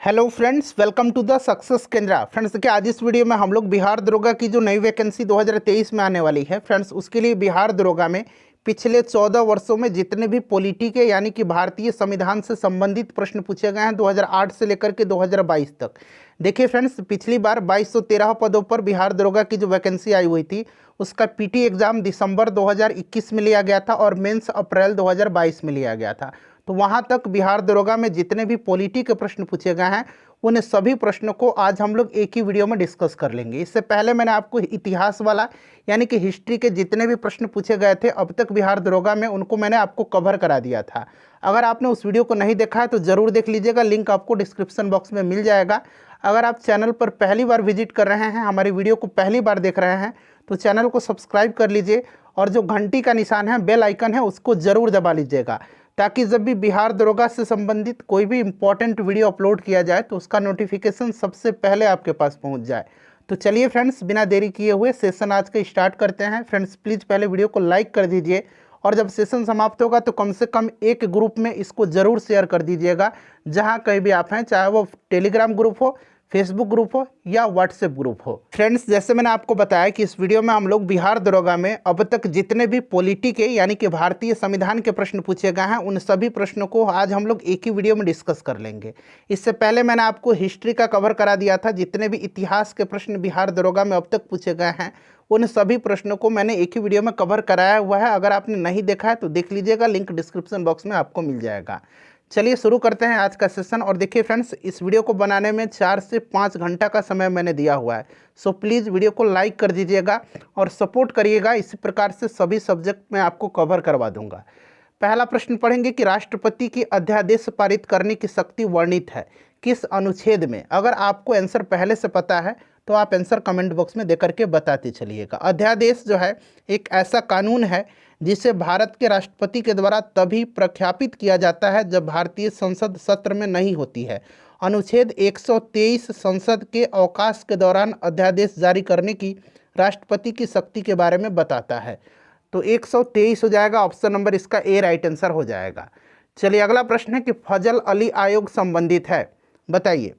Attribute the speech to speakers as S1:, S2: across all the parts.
S1: Hello friends, welcome to the success Kendra. Friends देखिए, आज इस वीडियो में हम लोग बिहार दरोगा की जो नई वैकेंसी 2023 में आने वाली है फ्रेंड्स, उसके लिए बिहार दरोगा में पिछले 14 वर्षों में जितने भी पॉलिटी के यानी कि भारतीय संविधान से संबंधित प्रश्न पूछे गए हैं 2008 से लेकर के 2022 तक। देखिए फ्रेंड्स, पिछली बार 2213 पदों पर बिहार दरोगा की जो वैकेंसी आई हुई थी उसका पीटी एग्ज़ाम दिसंबर 2021 में लिया गया था और मेंस अप्रैल 2022 में लिया गया था। तो वहाँ तक बिहार दरोगा में जितने भी पॉलिटी के प्रश्न पूछे गए हैं उन सभी प्रश्नों को आज हम लोग एक ही वीडियो में डिस्कस कर लेंगे। इससे पहले मैंने आपको इतिहास वाला यानी कि हिस्ट्री के जितने भी प्रश्न पूछे गए थे अब तक बिहार दरोगा में, उनको मैंने आपको कवर करा दिया था। अगर आपने उस वीडियो को नहीं देखा है तो ज़रूर देख लीजिएगा, लिंक आपको डिस्क्रिप्शन बॉक्स में मिल जाएगा। अगर आप चैनल पर पहली बार विजिट कर रहे हैं, हमारी वीडियो को पहली बार देख रहे हैं, तो चैनल को सब्सक्राइब कर लीजिए और जो घंटी का निशान है, बेल आइकन है, उसको ज़रूर दबा लीजिएगा ताकि जब भी बिहार दरोगा से संबंधित कोई भी इंपॉर्टेंट वीडियो अपलोड किया जाए तो उसका नोटिफिकेशन सबसे पहले आपके पास पहुंच जाए। तो चलिए फ्रेंड्स, बिना देरी किए हुए सेशन आज का स्टार्ट करते हैं। फ्रेंड्स प्लीज़ पहले वीडियो को लाइक कर दीजिए और जब सेशन समाप्त होगा तो कम से कम एक ग्रुप में इसको ज़रूर शेयर कर दीजिएगा, जहां कहीं भी आप हैं, चाहे वो टेलीग्राम ग्रुप हो, फेसबुक ग्रुप हो या व्हाट्सएप ग्रुप हो। फ्रेंड्स जैसे मैंने आपको बताया कि इस वीडियो में हम लोग बिहार दरोगा में अब तक जितने भी पॉलिटी के यानी कि भारतीय संविधान के प्रश्न पूछे गए हैं उन सभी प्रश्नों को आज हम लोग एक ही वीडियो में डिस्कस कर लेंगे। इससे पहले मैंने आपको हिस्ट्री का कवर करा दिया था, जितने भी इतिहास के प्रश्न बिहार दरोगा में अब तक पूछे गए हैं उन सभी प्रश्नों को मैंने एक ही वीडियो में कवर कराया हुआ है। अगर आपने नहीं देखा है तो देख लीजिएगा, लिंक डिस्क्रिप्शन बॉक्स में आपको मिल जाएगा। चलिए शुरू करते हैं आज का सेशन। और देखिए फ्रेंड्स, इस वीडियो को बनाने में 4 से 5 घंटा का समय मैंने दिया हुआ है, सो प्लीज़ वीडियो को लाइक कर दीजिएगा और सपोर्ट करिएगा। इसी प्रकार से सभी सब्जेक्ट मैं आपको कवर करवा दूंगा। पहला प्रश्न पढ़ेंगे कि राष्ट्रपति की अध्यादेश पारित करने की शक्ति वर्णित है किस अनुच्छेद में। अगर आपको आंसर पहले से पता है तो आप आंसर कमेंट बॉक्स में देकर के बताते चलिएगा। अध्यादेश जो है एक ऐसा कानून है जिसे भारत के राष्ट्रपति के द्वारा तभी प्रख्यापित किया जाता है जब भारतीय संसद सत्र में नहीं होती है। अनुच्छेद 123 संसद के अवकाश के दौरान अध्यादेश जारी करने की राष्ट्रपति की शक्ति के बारे में बताता है। तो 123 हो जाएगा, ऑप्शन नंबर इसका ए राइट आंसर हो जाएगा। चलिए अगला प्रश्न है कि फजल अली आयोग संबंधित है, बताइए।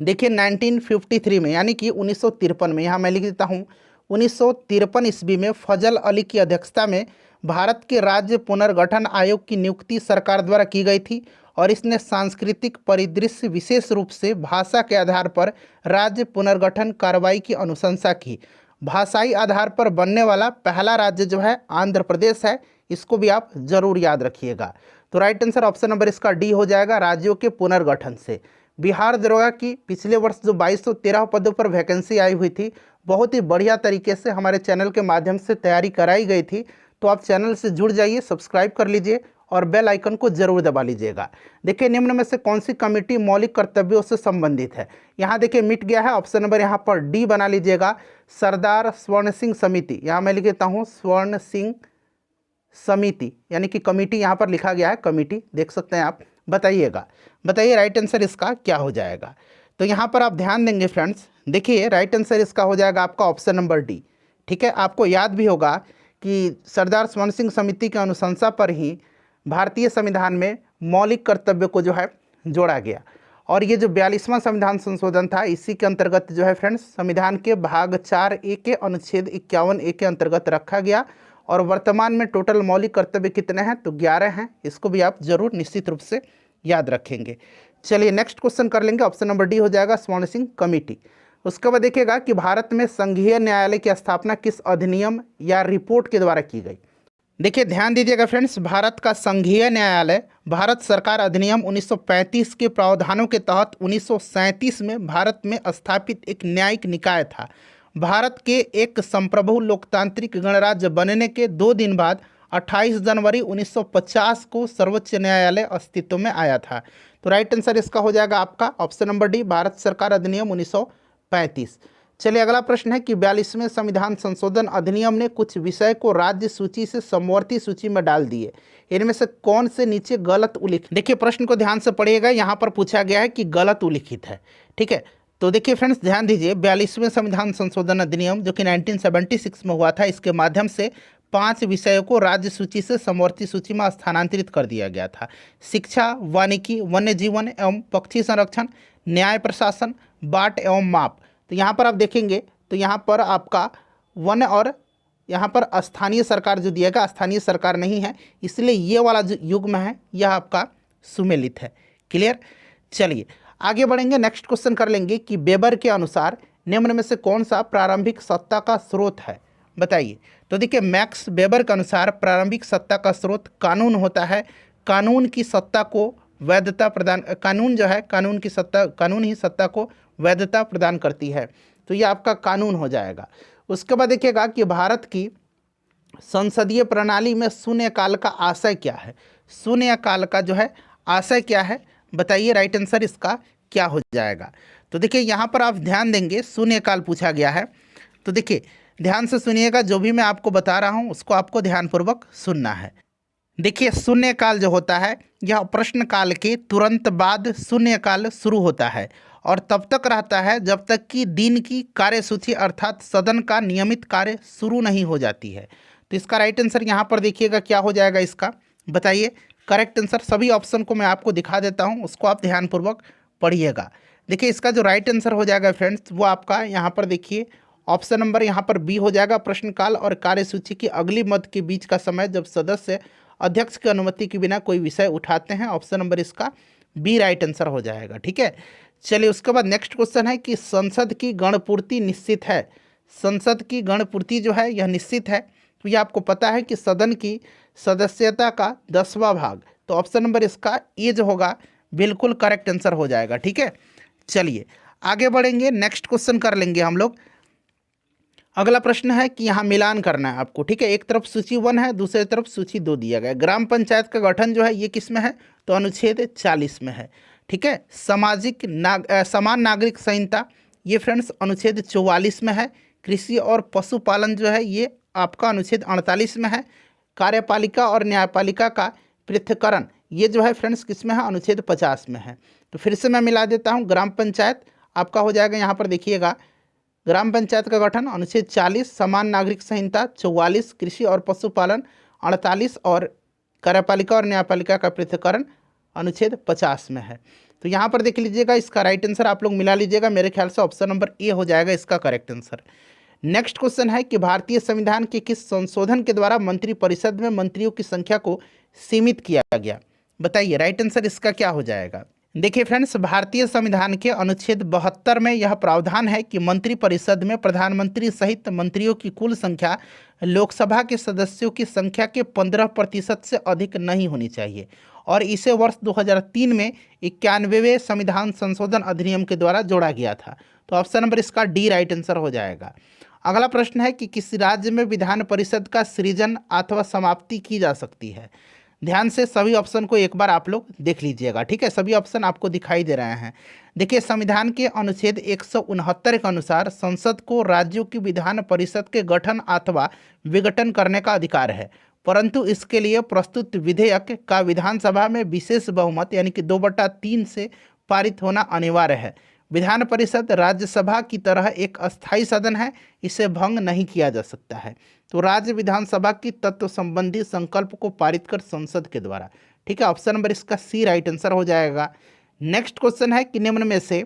S1: देखिए 1953 में यानी कि 1953 में, यहाँ मैं लिख देता हूँ 1953 ईस्वी में फजल अली की अध्यक्षता में भारत के राज्य पुनर्गठन आयोग की नियुक्ति सरकार द्वारा की गई थी और इसने सांस्कृतिक परिदृश्य विशेष रूप से भाषा के आधार पर राज्य पुनर्गठन कार्रवाई की अनुशंसा की। भाषाई आधार पर बनने वाला पहला राज्य जो है आंध्र प्रदेश है, इसको भी आप जरूर याद रखिएगा। तो राइट आंसर ऑप्शन नंबर इसका डी हो जाएगा, राज्यों के पुनर्गठन से। बिहार दरोगा की पिछले वर्ष जो 2213 पदों पर वैकेंसी आई हुई थी, बहुत ही बढ़िया तरीके से हमारे चैनल के माध्यम से तैयारी कराई गई थी। तो आप चैनल से जुड़ जाइए, सब्सक्राइब कर लीजिए और बेल आइकन को जरूर दबा लीजिएगा। देखिए निम्न में से कौन सी कमेटी मौलिक कर्तव्यों से संबंधित है। यहाँ देखिए मिट गया है, ऑप्शन नंबर यहाँ पर डी बना लीजिएगा, सरदार स्वर्ण सिंह समिति। यहाँ मैं लिख देता हूँ स्वर्ण सिंह समिति, यानी कि कमेटी यहाँ पर लिखा गया है, कमेटी देख सकते हैं आप। बताइएगा, बताइए राइट आंसर इसका क्या हो जाएगा। तो यहाँ पर आप ध्यान देंगे फ्रेंड्स, देखिए राइट आंसर इसका हो जाएगा आपका ऑप्शन नंबर डी। ठीक है, आपको याद भी होगा कि सरदार स्वर्ण सिंह समिति के अनुशंसा पर ही भारतीय संविधान में मौलिक कर्तव्य को जो है जोड़ा गया और ये जो 42वां संविधान संशोधन था इसी के अंतर्गत जो है फ्रेंड्स संविधान के भाग 4A के अनुच्छेद 51A के अंतर्गत रखा गया। और वर्तमान में टोटल मौलिक कर्तव्य कितने हैं, तो 11 हैं। इसको भी आप जरूर निश्चित रूप से याद रखेंगे। चलिए नेक्स्ट क्वेश्चन कर लेंगे, ऑप्शन नंबर डी हो जाएगा स्वर्ण सिंह कमेटी। उसके बाद देखिएगा कि भारत में संघीय न्यायालय की स्थापना किस अधिनियम या रिपोर्ट के द्वारा की गई। देखिए ध्यान दीजिएगा फ्रेंड्स, भारत का संघीय न्यायालय भारत सरकार अधिनियम 1935 के प्रावधानों के तहत 1937 में भारत में स्थापित एक न्यायिक निकाय था। भारत के एक संप्रभु लोकतांत्रिक गणराज्य बनने के 2 दिन बाद 28 जनवरी 1950 को सर्वोच्च न्यायालय अस्तित्व में आया था। तो राइट आंसर इसका हो जाएगा आपका ऑप्शन नंबर डी, भारत सरकार अधिनियम 1935। चलिए अगला प्रश्न है कि 42वें संविधान संशोधन अधिनियम ने कुछ विषय को राज्य सूची से समवर्ती सूची में डाल दिए, इनमें से कौन से नीचे गलत उल्लिखित। देखिए प्रश्न को ध्यान से पढ़िएगा, यहाँ पर पूछा गया है कि गलत उल्लिखित है। ठीक है, तो देखिए फ्रेंड्स ध्यान दीजिए, 42वें संविधान संशोधन अधिनियम जो कि 1976 में हुआ था, इसके माध्यम से 5 विषयों को राज्य सूची से समवर्ती सूची में स्थानांतरित कर दिया गया था। शिक्षा, वानिकी, वन्य जीवन एवं पक्षी संरक्षण, न्याय प्रशासन, बाट एवं माप। तो यहाँ पर आप देखेंगे तो यहाँ पर आपका वन और यहाँ पर स्थानीय सरकार जो दिया गया, स्थानीय सरकार नहीं है, इसलिए ये वाला जो युग्म है यह आपका सुमेलित है। क्लियर। चलिए आगे बढ़ेंगे, नेक्स्ट क्वेश्चन कर लेंगे कि वेबर के अनुसार निम्न में से कौन सा प्रारंभिक सत्ता का स्रोत है, बताइए। तो देखिए मैक्स वेबर के अनुसार प्रारंभिक सत्ता का स्रोत कानून होता है। कानून की सत्ता को वैधता प्रदान, कानून जो है कानून की सत्ता, कानून ही सत्ता को वैधता प्रदान करती है। तो ये आपका कानून हो जाएगा। उसके बाद देखिएगा कि भारत की संसदीय प्रणाली में शून्यकाल का आशय क्या है। शून्यकाल का जो है आशय क्या है, बताइए। राइट आंसर इसका क्या हो जाएगा। तो देखिए यहाँ पर आप ध्यान देंगे, शून्यकाल पूछा गया है। तो देखिए ध्यान से सुनिएगा, जो भी मैं आपको बता रहा हूँ उसको आपको ध्यानपूर्वक सुनना है। देखिए शून्यकाल जो होता है यह प्रश्नकाल के तुरंत बाद शून्यकाल शुरू होता है और तब तक रहता है जब तक कि दिन की कार्यसूची अर्थात सदन का नियमित कार्य शुरू नहीं हो जाती है। तो इसका राइट आंसर यहाँ पर देखिएगा क्या हो जाएगा इसका, बताइए। करेक्ट आंसर सभी ऑप्शन को मैं आपको दिखा देता हूँ, उसको आप ध्यानपूर्वक पढ़िएगा। देखिए इसका जो राइट आंसर हो जाएगा फ्रेंड्स वो आपका यहाँ पर देखिए ऑप्शन नंबर यहाँ पर बी हो जाएगा। प्रश्नकाल और कार्यसूची की अगली मद के बीच का समय जब सदस्य अध्यक्ष की अनुमति के बिना कोई विषय उठाते हैं। ऑप्शन नंबर इसका बी राइट आंसर हो जाएगा। ठीक है। चलिए उसके बाद नेक्स्ट क्वेश्चन है कि संसद की गणपूर्ति निश्चित है। संसद की गणपूर्ति जो है यह निश्चित है। तो ये आपको पता है कि सदन की सदस्यता का 10वां भाग। तो ऑप्शन नंबर इसका ए जो होगा बिल्कुल करेक्ट आंसर हो जाएगा। ठीक है। चलिए आगे बढ़ेंगे, नेक्स्ट क्वेश्चन कर लेंगे हम लोग। अगला प्रश्न है कि यहाँ मिलान करना है आपको। ठीक है, एक तरफ सूची 1 है, दूसरी तरफ सूची 2 दिया गया है। ग्राम पंचायत का गठन जो है ये किस में है, तो अनुच्छेद 40 में है। ठीक है। समान नागरिक संहिता ये फ्रेंड्स अनुच्छेद 44 में है। कृषि और पशुपालन जो है ये आपका अनुच्छेद 48 में है। कार्यपालिका और न्यायपालिका का पृथक्करण ये जो है फ्रेंड्स किस में है, अनुच्छेद 50 में है। तो फिर से मैं मिला देता हूँ, ग्राम पंचायत आपका हो जाएगा यहाँ पर देखिएगा, ग्राम पंचायत का गठन अनुच्छेद 40, समान नागरिक संहिता 44, कृषि और पशुपालन 48 और कार्यपालिका और न्यायपालिका का पृथक्करण अनुच्छेद 50 में है। तो यहाँ पर देख लीजिएगा, इसका राइट आंसर आप लोग मिला लीजिएगा, मेरे ख्याल से ऑप्शन नंबर ए हो जाएगा इसका करेक्ट आंसर। नेक्स्ट क्वेश्चन है कि भारतीय संविधान के किस संशोधन के द्वारा मंत्रिपरिषद में मंत्रियों की संख्या को सीमित किया गया, बताइए। राइट आंसर इसका क्या हो जाएगा। देखिए फ्रेंड्स, भारतीय संविधान के अनुच्छेद 72 में यह प्रावधान है कि मंत्रिपरिषद में प्रधानमंत्री सहित मंत्रियों की कुल संख्या लोकसभा के सदस्यों की संख्या के 15% से अधिक नहीं होनी चाहिए और इसे वर्ष 2003 में 91वें संविधान संशोधन अधिनियम के द्वारा जोड़ा गया था। तो ऑप्शन नंबर इसका डी राइट आंसर हो जाएगा। अगला प्रश्न है कि किस राज्य में विधान परिषद का सृजन अथवा समाप्ति की जा सकती है। ध्यान से सभी ऑप्शन को एक बार आप लोग देख लीजिएगा। ठीक है, सभी ऑप्शन आपको दिखाई दे रहे हैं। देखिए संविधान के अनुच्छेद 169 के अनुसार संसद को राज्यों की विधान परिषद के गठन अथवा विघटन करने का अधिकार है, परंतु इसके लिए प्रस्तुत विधेयक का विधानसभा में विशेष बहुमत यानी कि 2/3 से पारित होना अनिवार्य है। विधान परिषद राज्यसभा की तरह एक अस्थायी सदन है, इसे भंग नहीं किया जा सकता है। तो राज्य विधानसभा की तत्व संबंधी संकल्प को पारित कर संसद के द्वारा। ठीक है, ऑप्शन नंबर इसका सी राइट आंसर हो जाएगा। नेक्स्ट क्वेश्चन है कि निम्न में से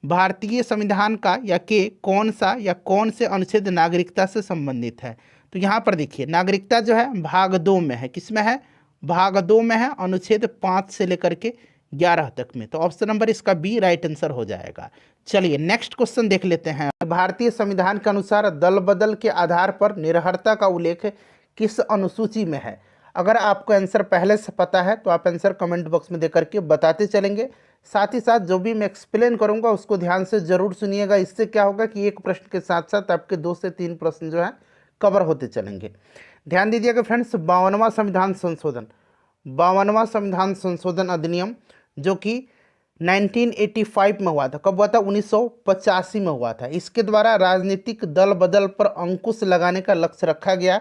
S1: भारतीय संविधान का या के कौन से अनुच्छेद नागरिकता से संबंधित है। तो यहाँ पर देखिए नागरिकता जो है भाग 2 में है। किस में है, भाग 2 में है, अनुच्छेद 5 से लेकर के 11 तक में। तो ऑप्शन नंबर इसका बी राइट आंसर हो जाएगा। चलिए नेक्स्ट क्वेश्चन देख लेते हैं। भारतीय संविधान के अनुसार दल बदल के आधार पर निरर्हता का उल्लेख किस अनुसूची में है। अगर आपको आंसर पहले से पता है तो आप आंसर कमेंट बॉक्स में देकर के बताते चलेंगे। साथ ही साथ जो भी मैं एक्सप्लेन करूंगा उसको ध्यान से जरूर सुनिएगा। इससे क्या होगा कि एक प्रश्न के साथ साथ आपके 2 से 3 प्रश्न जो है कवर होते चलेंगे। ध्यान दीजिएगा फ्रेंड्स, 52वां संविधान संशोधन अधिनियम जो कि 1985 में हुआ था। कब हुआ था, 1985 में हुआ था। इसके द्वारा राजनीतिक दल बदल पर अंकुश लगाने का लक्ष्य रखा गया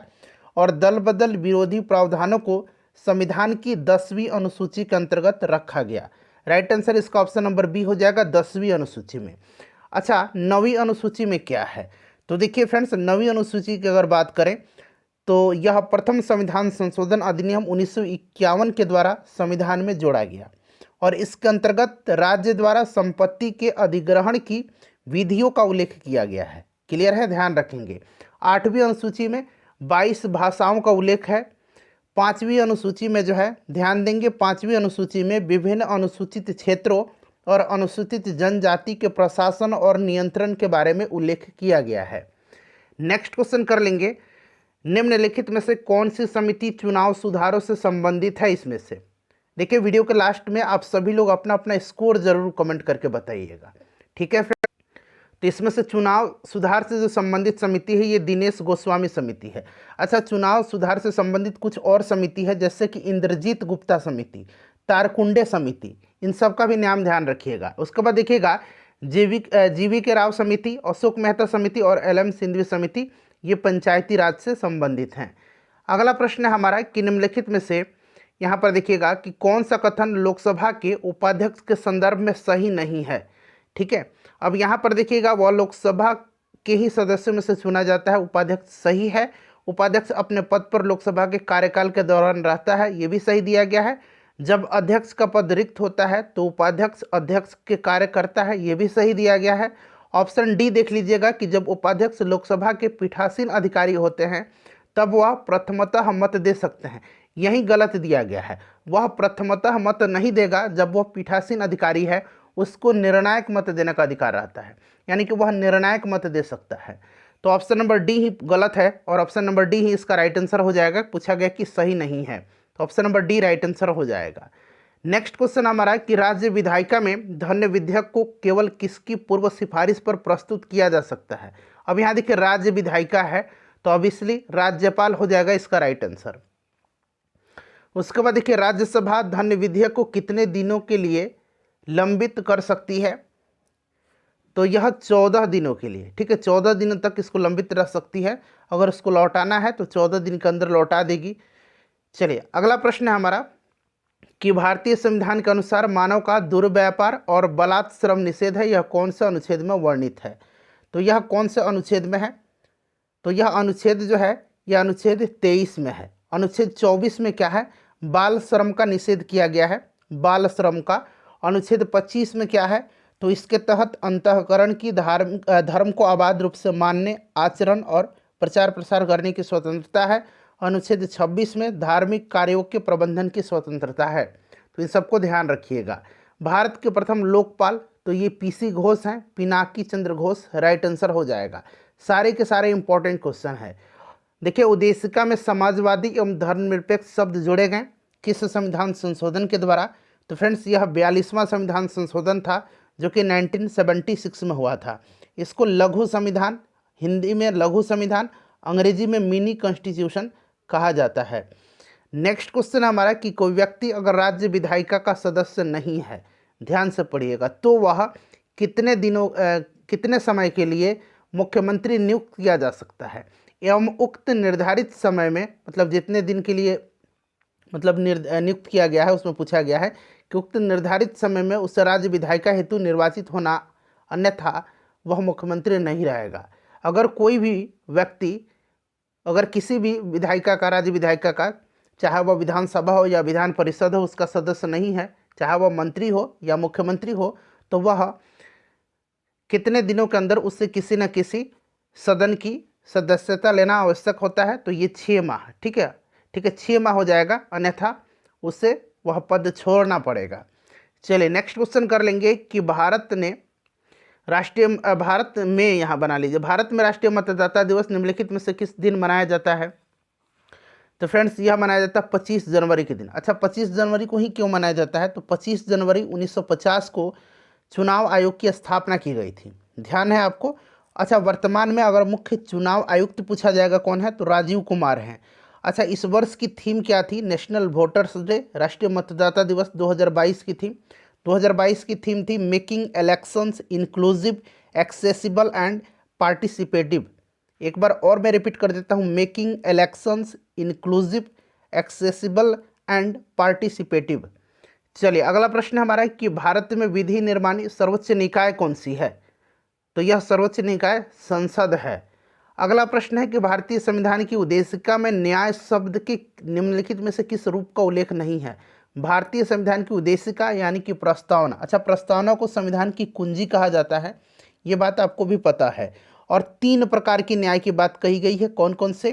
S1: और दल बदल विरोधी प्रावधानों को संविधान की 10वीं अनुसूची के अंतर्गत रखा गया। राइट आंसर इसका ऑप्शन नंबर बी हो जाएगा, 10वीं अनुसूची में। अच्छा, 9वीं अनुसूची में क्या है, तो देखिए फ्रेंड्स 9वीं अनुसूची की अगर बात करें तो यह प्रथम संविधान संशोधन अधिनियम 1951 के द्वारा संविधान में जोड़ा गया और इसके अंतर्गत राज्य द्वारा संपत्ति के अधिग्रहण की विधियों का उल्लेख किया गया है। क्लियर है, ध्यान रखेंगे। 8वीं अनुसूची में 22 भाषाओं का उल्लेख है। 5वीं अनुसूची में जो है ध्यान देंगे, 5वीं अनुसूची में विभिन्न अनुसूचित क्षेत्रों और अनुसूचित जनजाति के प्रशासन और नियंत्रण के बारे में उल्लेख किया गया है। नेक्स्ट क्वेश्चन कर लेंगे, निम्नलिखित में से कौन सी समिति चुनाव सुधारों से संबंधित है? इसमें से देखिए, वीडियो के लास्ट में आप सभी लोग अपना अपना स्कोर जरूर कमेंट करके बताइएगा, ठीक है फ्रेंड। तो इसमें से चुनाव सुधार से जो संबंधित समिति है ये दिनेश गोस्वामी समिति है। अच्छा, चुनाव सुधार से संबंधित कुछ और समिति है जैसे कि इंद्रजीत गुप्ता समिति, तारकुंडे समिति, इन सब का भी नाम ध्यान रखिएगा। उसके बाद देखिएगा जीवी के राव समिति, अशोक मेहता समिति और LM सिंधवी समिति, ये पंचायती राज से संबंधित हैं। अगला प्रश्न है हमारा कि निम्नलिखित में से यहाँ पर देखिएगा कि कौन सा कथन लोकसभा के उपाध्यक्ष के संदर्भ में सही नहीं है, ठीक है। अब यहाँ पर देखिएगा, वह लोकसभा के ही सदस्यों में से चुना जाता है, उपाध्यक्ष सही है। उपाध्यक्ष अपने पद पर लोकसभा के कार्यकाल के दौरान रहता है, ये भी सही दिया गया है। जब अध्यक्ष का पद रिक्त होता है तो उपाध्यक्ष अध्यक्ष के कार्य करता है, ये भी सही दिया गया है। ऑप्शन डी देख लीजिएगा कि जब उपाध्यक्ष लोकसभा के पीठासीन अधिकारी होते हैं तब वह प्रथमतः मत दे सकते हैं, यही गलत दिया गया है। वह प्रथमतः मत नहीं देगा, जब वह पीठासीन अधिकारी है उसको निर्णायक मत देने का अधिकार रहता है, यानी कि वह निर्णायक मत दे सकता है। तो ऑप्शन नंबर डी ही गलत है और ऑप्शन नंबर डी ही इसका राइट आंसर हो जाएगा। पूछा गया कि सही नहीं है, तो option number D right answer हो जाएगा। नेक्स्ट क्वेश्चन हमारा कि राज्य विधायिका में धन्य विधेयक को केवल किसकी पूर्व सिफारिश पर प्रस्तुत किया जा सकता है? अब यहाँ देखिए राज्य विधायिका है तो ऑब्वियसली राज्यपाल हो जाएगा इसका राइट आंसर। उसके बाद देखिए राज्यसभा धन्य विधेयक को कितने दिनों के लिए लंबित कर सकती है? तो यह 14 दिनों के लिए, ठीक है, 14 दिनों तक इसको लंबित रख सकती है। अगर इसको लौटाना है तो 14 दिन के अंदर लौटा देगी। चलिए अगला प्रश्न है हमारा कि भारतीय संविधान के अनुसार मानव का दुर्व्यापार और बलात् श्रम निषेध है, यह कौन से अनुच्छेद में वर्णित है? तो यह कौन से अनुच्छेद में है? तो यह अनुच्छेद जो है यह अनुच्छेद 23 में है। अनुच्छेद 24 में क्या है? बाल श्रम का निषेध किया गया है, बाल श्रम का। अनुच्छेद 25 में क्या है? तो इसके तहत अंतःकरण की धर्म को अबाध रूप से मानने, आचरण और प्रचार प्रसार करने की स्वतंत्रता है। अनुच्छेद 26 में धार्मिक कार्यों के प्रबंधन की स्वतंत्रता है। तो इन सबको ध्यान रखिएगा। भारत के प्रथम लोकपाल तो ये PC घोष हैं, पिनाकी चंद्र घोष, राइट आंसर हो जाएगा। सारे के सारे इंपॉर्टेंट क्वेश्चन है। देखिए उद्देशिका में समाजवादी एवं धर्मनिरपेक्ष शब्द जोड़े गए किस संविधान संशोधन के द्वारा? तो फ्रेंड्स यह 42वां संविधान संशोधन था जो कि 1976 में हुआ था। इसको लघु संविधान, हिंदी में लघु संविधान, अंग्रेजी में मिनी कॉन्स्टिट्यूशन कहा जाता है। नेक्स्ट क्वेश्चन हमारा कि कोई व्यक्ति अगर राज्य विधायिका का सदस्य नहीं है, ध्यान से पढ़िएगा, तो वह कितने समय के लिए मुख्यमंत्री नियुक्त किया जा सकता है? एवं उक्त निर्धारित समय में, मतलब जितने दिन के लिए नियुक्त किया गया है उसमें पूछा गया है कि उक्त निर्धारित समय में उस राज्य विधायिका हेतु निर्वाचित होना, अन्यथा वह मुख्यमंत्री नहीं रहेगा। अगर कोई भी व्यक्ति अगर किसी भी विधायिका का, राज्य विधायिका का, चाहे वह विधानसभा हो या विधान परिषद हो, उसका सदस्य नहीं है, चाहे वह मंत्री हो या मुख्यमंत्री हो, तो वह कितने दिनों के अंदर उससे किसी न किसी सदन की सदस्यता लेना आवश्यक होता है? तो ये 6 माह, ठीक है, 6 माह हो जाएगा, अन्यथा उसे वह पद छोड़ना पड़ेगा। चलिए नेक्स्ट क्वेश्चन कर लेंगे कि भारत में यहाँ बना लीजिए, भारत में राष्ट्रीय मतदाता दिवस निम्नलिखित में से किस दिन मनाया जाता है? तो फ्रेंड्स यह मनाया जाता है 25 जनवरी के दिन। अच्छा, 25 जनवरी को ही क्यों मनाया जाता है? तो 25 जनवरी 1950 को चुनाव आयोग की स्थापना की गई थी, ध्यान है आपको। अच्छा, वर्तमान में अगर मुख्य चुनाव आयुक्त पूछा जाएगा कौन है, तो राजीव कुमार हैं। अच्छा, इस वर्ष की थीम क्या थी? नेशनल वोटर्स डे, राष्ट्रीय मतदाता दिवस 2022 की थी। 2022 की थीम थी making elections inclusive, accessible and participative. एक बार और मैं रिपीट कर देता हूँ, making elections inclusive, accessible and participative. चलिए अगला प्रश्न हमारा है कि भारत में विधि निर्माणी सर्वोच्च निकाय कौन सी है? तो यह सर्वोच्च निकाय संसद है। अगला प्रश्न है कि भारतीय संविधान की उद्देशिका में न्याय शब्द के निम्नलिखित में से किस रूप का उल्लेख नहीं है? भारतीय संविधान की उद्देशिका यानी कि प्रस्तावना। अच्छा, प्रस्तावना को संविधान की कुंजी कहा जाता है, ये बात आपको भी पता है। और 3 प्रकार की न्याय की बात कही गई है, कौन कौन से?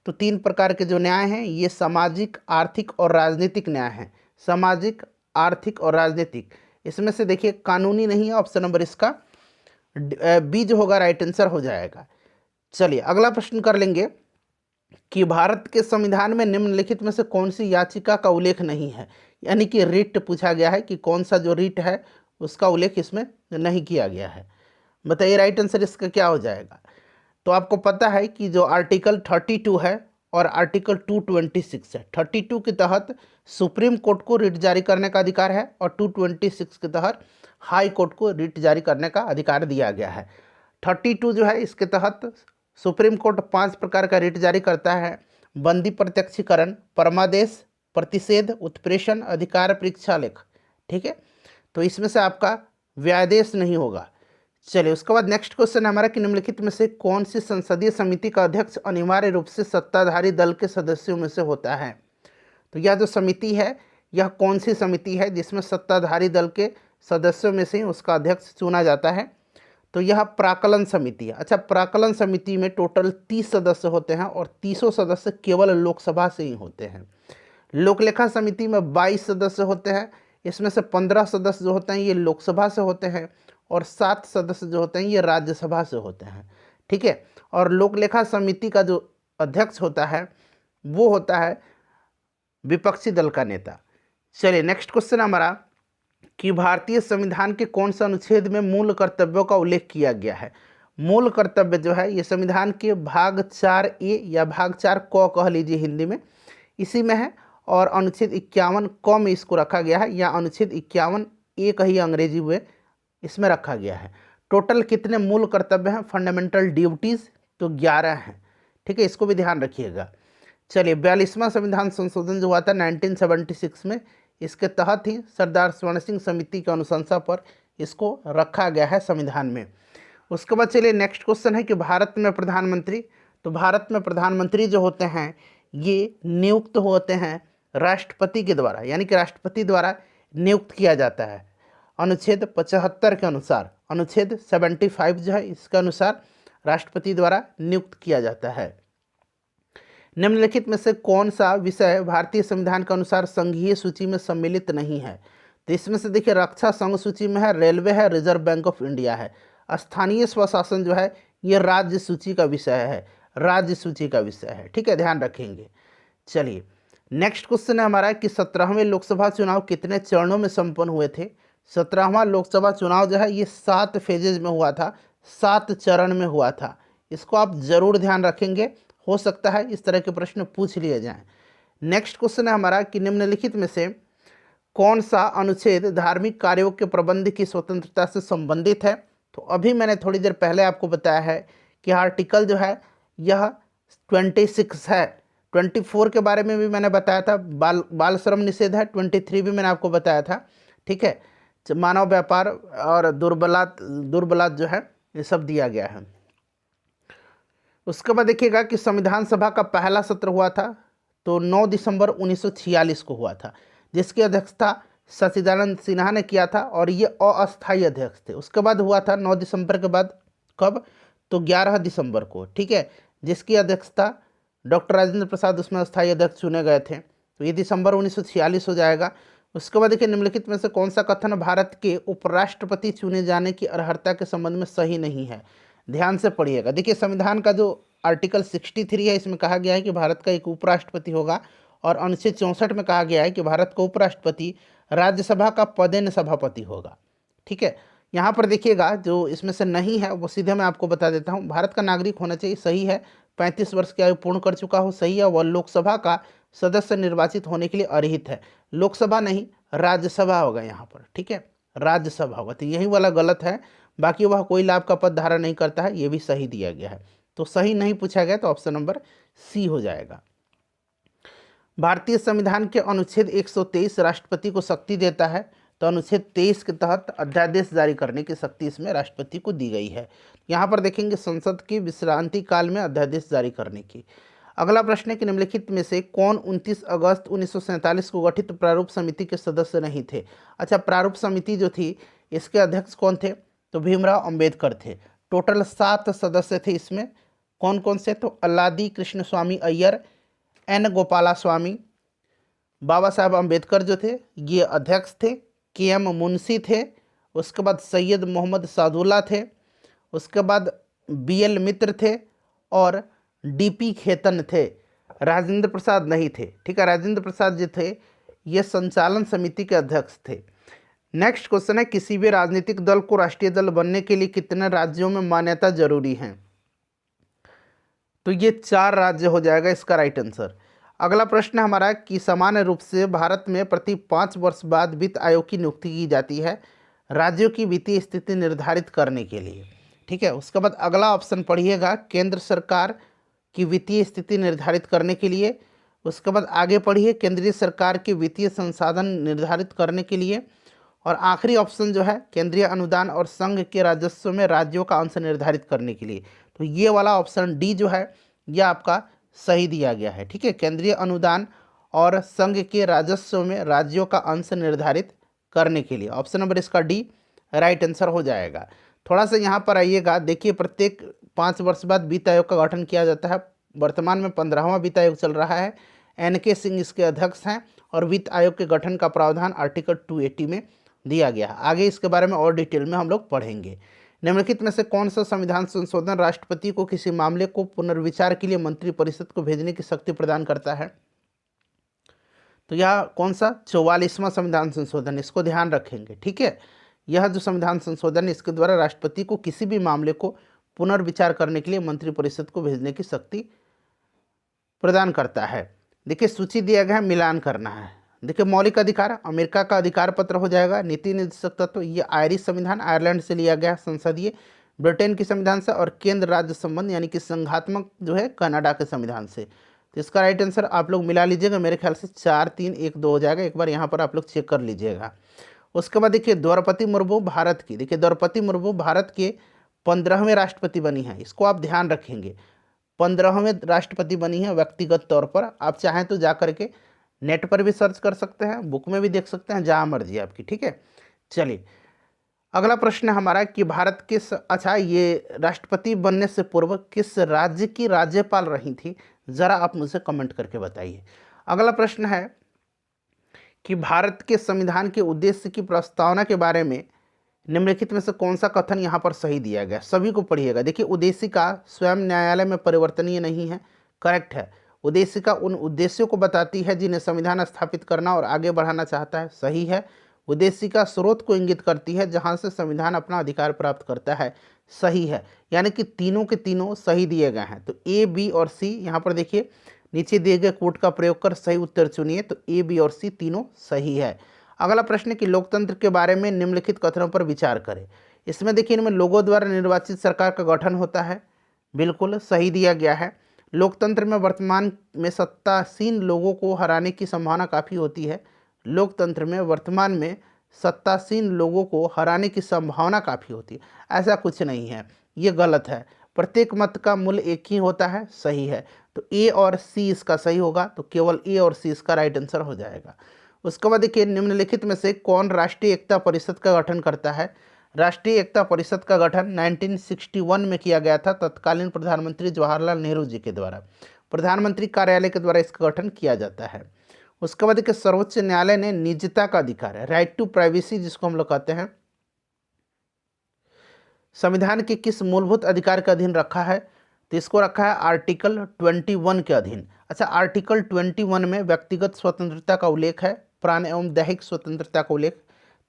S1: तो 3 प्रकार के जो न्याय हैं ये सामाजिक, आर्थिक और राजनीतिक न्याय हैं। सामाजिक, आर्थिक और राजनीतिक। इसमें से देखिए कानूनी नहीं है, ऑप्शन नंबर इसका बी जो होगा राइट आंसर हो जाएगा। चलिए अगला प्रश्न कर लेंगे कि भारत के संविधान में निम्नलिखित में से कौन सी याचिका का उल्लेख नहीं है, यानी कि रिट पूछा गया है कि कौन सा जो रिट है उसका उल्लेख इसमें नहीं किया गया है। बताइए राइट आंसर इसका क्या हो जाएगा। तो आपको पता है कि जो आर्टिकल 32 है और आर्टिकल 226 है, 32 के तहत सुप्रीम कोर्ट को रिट जारी करने का अधिकार है और 226 के तहत हाई कोर्ट को रिट जारी करने का अधिकार दिया गया है। 32 जो है इसके तहत सुप्रीम कोर्ट 5 प्रकार का रिट जारी करता है: बंदी प्रत्यक्षीकरण, परमादेश, प्रतिषेध, उत्प्रेषण, अधिकार परीक्षा लेख। ठीक है, तो इसमें से आपका व्यादेश नहीं होगा। चलिए उसके बाद नेक्स्ट क्वेश्चन हमारा कि निम्नलिखित में से कौन सी संसदीय समिति का अध्यक्ष अनिवार्य रूप से सत्ताधारी दल के सदस्यों में से होता है। तो यह जो समिति है यह कौन सी समिति है जिसमें सत्ताधारी दल के सदस्यों में से उसका अध्यक्ष चुना जाता है। तो यह प्राक्कलन समिति है। अच्छा, प्राक्कलन समिति में टोटल 30 सदस्य होते हैं और 30 सदस्य केवल लोकसभा से ही होते हैं। लोकलेखा समिति में 22 सदस्य होते हैं, इसमें से 15 सदस्य जो होते हैं ये लोकसभा से होते हैं और 7 सदस्य जो होते हैं ये राज्यसभा से होते हैं। ठीक है, और लोकलेखा समिति का जो अध्यक्ष होता है वो होता है विपक्षी दल का नेता। चलिए नेक्स्ट क्वेश्चन हमारा कि भारतीय संविधान के कौन सा अनुच्छेद में मूल कर्तव्यों का उल्लेख किया गया है। मूल कर्तव्य जो है ये संविधान के भाग 4A या भाग 4 क कह लीजिए हिंदी में, इसी में है। और अनुच्छेद 51 क में इसको रखा गया है या अनुच्छेद 51A कही अंग्रेजी में इसमें रखा गया है। टोटल कितने मूल कर्तव्य हैं? फंडामेंटल ड्यूटीज़ तो 11 हैं। ठीक है, इसको भी ध्यान रखिएगा। चलिए 42वां संविधान संशोधन जो हुआ था 1976 में, इसके तहत ही सरदार स्वर्ण सिंह समिति की अनुशंसा पर इसको रखा गया है संविधान में। उसके बाद चलिए नेक्स्ट क्वेश्चन है कि भारत में प्रधानमंत्री। तो भारत में प्रधानमंत्री जो होते हैं ये नियुक्त होते हैं राष्ट्रपति के द्वारा, यानी कि राष्ट्रपति द्वारा नियुक्त किया जाता है अनुच्छेद 75 के अनुसार। अनुच्छेद 75 जो है इसके अनुसार राष्ट्रपति द्वारा नियुक्त किया जाता है। निम्नलिखित में से कौन सा विषय भारतीय संविधान के अनुसार संघीय सूची में सम्मिलित नहीं है। तो इसमें से देखिए रक्षा संघ सूची में है, रेलवे है, रिजर्व बैंक ऑफ इंडिया है। स्थानीय स्वशासन जो है ये राज्य सूची का विषय है, राज्य सूची का विषय है। ठीक है, ध्यान रखेंगे। चलिए नेक्स्ट क्वेश्चन है हमारा कि 17वें लोकसभा चुनाव कितने चरणों में संपन्न हुए थे। 17वां लोकसभा चुनाव जो है ये 7 फेजेज में हुआ था, 7 चरण में हुआ था। इसको आप जरूर ध्यान रखेंगे, हो सकता है इस तरह के प्रश्न पूछ लिए जाएं। नेक्स्ट क्वेश्चन है हमारा कि निम्नलिखित में से कौन सा अनुच्छेद धार्मिक कार्यों के प्रबंध की स्वतंत्रता से संबंधित है। तो अभी मैंने थोड़ी देर पहले आपको बताया है कि आर्टिकल जो है यह 26 है। 24 के बारे में भी मैंने बताया था, बाल श्रम निषेध है। 23 भी मैंने आपको बताया था। ठीक है, मानव व्यापार और दुर्बलात जो है ये सब दिया गया है। उसके बाद देखिएगा कि संविधान सभा का पहला सत्र हुआ था तो 9 दिसंबर 1946 को हुआ था, जिसकी अध्यक्षता सच्चिदानंद सिन्हा ने किया था और ये अस्थायी अध्यक्ष थे। उसके बाद हुआ था 9 दिसंबर के बाद कब, तो 11 दिसंबर को। ठीक है, जिसकी अध्यक्षता डॉक्टर राजेंद्र प्रसाद उसमें अस्थायी अध्यक्ष चुने गए थे, तो ये दिसंबर 1946 हो जाएगा। उसके बाद देखिए निम्नलिखित में से कौन सा कथन भारत के उपराष्ट्रपति चुने जाने की अर्हता के संबंध में सही नहीं है। ध्यान से पढ़िएगा। देखिए संविधान का जो आर्टिकल 63 है इसमें कहा गया है कि भारत का एक उपराष्ट्रपति होगा और अनुच्छेद 64 में कहा गया है कि भारत का उपराष्ट्रपति राज्यसभा का पदेन सभापति होगा। ठीक है, यहाँ पर देखिएगा जो इसमें से नहीं है वो सीधे मैं आपको बता देता हूँ। भारत का नागरिक होना चाहिए, सही है। 35 वर्ष की आयु पूर्ण कर चुका हो, सही है। वह लोकसभा का सदस्य निर्वाचित होने के लिए अर्हित है। लोकसभा नहीं, राज्यसभा होगा यहाँ पर। ठीक है, राज्यसभा होगा, तो यही वाला गलत है। बाकी वह कोई लाभ का पद धारण नहीं करता है, ये भी सही दिया गया है। तो सही नहीं पूछा गया तो ऑप्शन नंबर सी हो जाएगा। भारतीय संविधान के अनुच्छेद 123 राष्ट्रपति को शक्ति देता है, तो अनुच्छेद 23 के तहत अध्यादेश जारी करने की शक्ति इसमें राष्ट्रपति को दी गई है। यहाँ पर देखेंगे संसद की विश्रांति काल में अध्यादेश जारी करने की। अगला प्रश्न है कि निम्नलिखित में से कौन 29 अगस्त 1947 को गठित प्रारूप समिति के सदस्य नहीं थे। अच्छा, प्रारूप समिति जो थी इसके अध्यक्ष कौन थे, तो भीमराव अंबेडकर थे। टोटल 7 सदस्य थे इसमें। कौन कौन से, तो अल्लादी कृष्ण स्वामी अय्यर, एन गोपाला स्वामी, बाबा साहब अम्बेडकर जो थे ये अध्यक्ष थे, के एम मुंशी थे, उसके बाद सैयद मोहम्मद सादुल्ला थे, उसके बाद बी एल मित्र थे और डी पी खेतन थे। राजेंद्र प्रसाद नहीं थे। ठीक है, राजेंद्र प्रसाद जो थे ये संचालन समिति के अध्यक्ष थे। नेक्स्ट क्वेश्चन है, किसी भी राजनीतिक दल को राष्ट्रीय दल बनने के लिए कितने राज्यों में मान्यता जरूरी है, तो ये 4 राज्य हो जाएगा इसका राइट आंसर। अगला प्रश्न हमारा कि सामान्य रूप से भारत में प्रति 5 वर्ष बाद वित्त आयोग की नियुक्ति की जाती है राज्यों की वित्तीय स्थिति निर्धारित करने के लिए। ठीक है, उसके बाद अगला ऑप्शन पढ़िएगा, केंद्र सरकार की वित्तीय स्थिति निर्धारित करने के लिए। उसके बाद आगे पढ़िए, केंद्रीय सरकार के वित्तीय संसाधन निर्धारित करने के लिए। और आखिरी ऑप्शन जो है, केंद्रीय अनुदान और संघ के राजस्व में राज्यों का अंश निर्धारित करने के लिए। तो ये वाला ऑप्शन डी जो है ये आपका सही दिया गया है। ठीक है, केंद्रीय अनुदान और संघ के राजस्व में राज्यों का अंश निर्धारित करने के लिए। ऑप्शन नंबर इसका डी राइट आंसर हो जाएगा। थोड़ा सा यहाँ पर आइएगा, देखिए प्रत्येक 5 वर्ष बाद वित्त आयोग का गठन किया जाता है। वर्तमान में 15वां वित्त आयोग चल रहा है। एन के सिंह इसके अध्यक्ष हैं और वित्त आयोग के गठन का प्रावधान आर्टिकल 280 में दिया गया है। आगे इसके बारे में और डिटेल में हम लोग पढ़ेंगे। निम्नलिखित में से कौन सा संविधान संशोधन राष्ट्रपति को किसी मामले को पुनर्विचार के लिए मंत्रिपरिषद को भेजने की शक्ति प्रदान करता है, तो यह कौन सा 44वां संविधान संशोधन, इसको ध्यान रखेंगे। ठीक है, यह जो संविधान संशोधन इसके द्वारा राष्ट्रपति को किसी भी मामले को पुनर्विचार करने के लिए मंत्रिपरिषद को भेजने की शक्ति प्रदान करता है। देखिए सूची दिया गया है, मिलान करना है। देखिए मौलिक अधिकार अमेरिका का अधिकार पत्र हो जाएगा। नीति निर्देशक तत्व ये आयरिश संविधान आयरलैंड से लिया गया संसदीय, ब्रिटेन की संविधान से, और केंद्र राज्य संबंध यानी कि संघात्मक जो है कनाडा के संविधान से। तो इसका राइट आंसर आप लोग मिला लीजिएगा, मेरे ख्याल से 4 3 1 2 हो जाएगा। एक बार यहाँ पर आप लोग चेक कर लीजिएगा। उसके बाद देखिए द्रौपदी मुर्मू भारत की, देखिए द्रौपदी मुर्मू भारत के 15वें राष्ट्रपति बनी है, इसको आप ध्यान रखेंगे। 15वें राष्ट्रपति बनी है व्यक्तिगत तौर पर। आप चाहें तो जा करके नेट पर भी सर्च कर सकते हैं, बुक में भी देख सकते हैं, जहाँ मर्जी आपकी। ठीक है, चलिए अगला प्रश्न हमारा कि भारत किस, अच्छा ये राष्ट्रपति बनने से पूर्व किस राज्य की राज्यपाल रही थी, ज़रा आप मुझे कमेंट करके बताइए। अगला प्रश्न है कि भारत के संविधान के उद्देश्य की प्रस्तावना के बारे में निम्नलिखित में से कौन सा कथन यहाँ पर सही दिया गया, सभी को पढ़िएगा। देखिए उद्देशिका स्वयं न्यायालय में परिवर्तनीय नहीं है, करेक्ट है। उद्देशिका उन उद्देश्यों को बताती है जिन्हें संविधान स्थापित करना और आगे बढ़ाना चाहता है, सही है। उद्देशिका स्रोत को इंगित करती है जहाँ से संविधान अपना अधिकार प्राप्त करता है, सही है। यानी कि तीनों के तीनों सही दिए गए हैं। तो ए बी और सी, यहाँ पर देखिए नीचे दिए गए कोड का प्रयोग कर सही उत्तर चुनिए, तो ए बी और सी तीनों सही है। अगला प्रश्न कि लोकतंत्र के बारे में निम्नलिखित कथनों पर विचार करें। इसमें देखिए इनमें लोगों द्वारा निर्वाचित सरकार का गठन होता है, बिल्कुल सही दिया गया है। लोकतंत्र में वर्तमान में सत्तासीन लोगों को हराने की संभावना काफ़ी होती है। लोकतंत्र में वर्तमान में सत्तासीन लोगों को हराने की संभावना काफ़ी होती है, ऐसा कुछ नहीं है, ये गलत है। प्रत्येक मत का मूल्य एक ही होता है, सही है। तो ए और सी इसका सही होगा, तो केवल ए और सी इसका राइट आंसर हो जाएगा। उसके बाद देखिए निम्नलिखित में से कौन राष्ट्रीय एकता परिषद का गठन करता है। राष्ट्रीय एकता परिषद का गठन 1961 में किया गया था तत्कालीन प्रधानमंत्री जवाहरलाल नेहरू जी के द्वारा। प्रधानमंत्री कार्यालय के द्वारा इसका गठन किया जाता है। उसके बाद देखिए सर्वोच्च न्यायालय ने निजता का अधिकार है, राइट टू प्राइवेसी जिसको हम लोग कहते हैं, संविधान के किस मूलभूत अधिकार के अधीन रखा है, तो इसको रखा है आर्टिकल 21 के अधीन। अच्छा आर्टिकल 21 में व्यक्तिगत स्वतंत्रता का उल्लेख है, प्राण एवं दैहिक स्वतंत्रता का उल्लेख,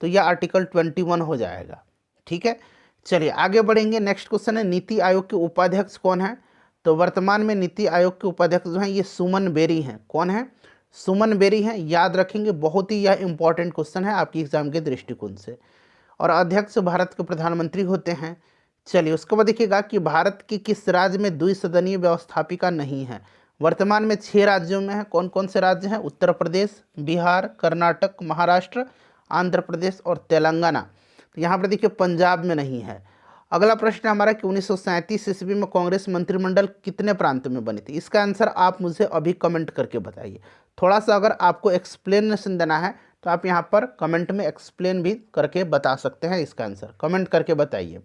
S1: तो यह आर्टिकल 21 हो जाएगा। ठीक है, चलिए आगे बढ़ेंगे। नेक्स्ट क्वेश्चन है नीति आयोग के उपाध्यक्ष कौन है। तो वर्तमान में नीति आयोग के उपाध्यक्ष जो हैं ये सुमन बेरी हैं। कौन है, सुमन बेरी हैं, याद रखेंगे, बहुत ही यह इंपॉर्टेंट क्वेश्चन है आपकी एग्जाम के दृष्टिकोण से। और अध्यक्ष भारत के प्रधानमंत्री होते हैं। चलिए उसके बाद देखिएगा कि भारत के किस राज्य में द्विसदनीय व्यवस्थापिका नहीं है। वर्तमान में 6 राज्यों में है। कौन कौन से राज्य हैं, उत्तर प्रदेश, बिहार, कर्नाटक, महाराष्ट्र, आंध्र प्रदेश और तेलंगाना। तो यहाँ पर देखिए पंजाब में नहीं है। अगला प्रश्न हमारा कि 1937 ईस्वी में कांग्रेस मंत्रिमंडल कितने प्रांतों में बनी थी? इसका आंसर आप मुझे अभी कमेंट करके बताइए। थोड़ा सा अगर आपको एक्सप्लेनेशन देना है तो आप यहाँ पर कमेंट में एक्सप्लेन भी करके बता सकते हैं इसका आंसर, कमेंट करके बताइए।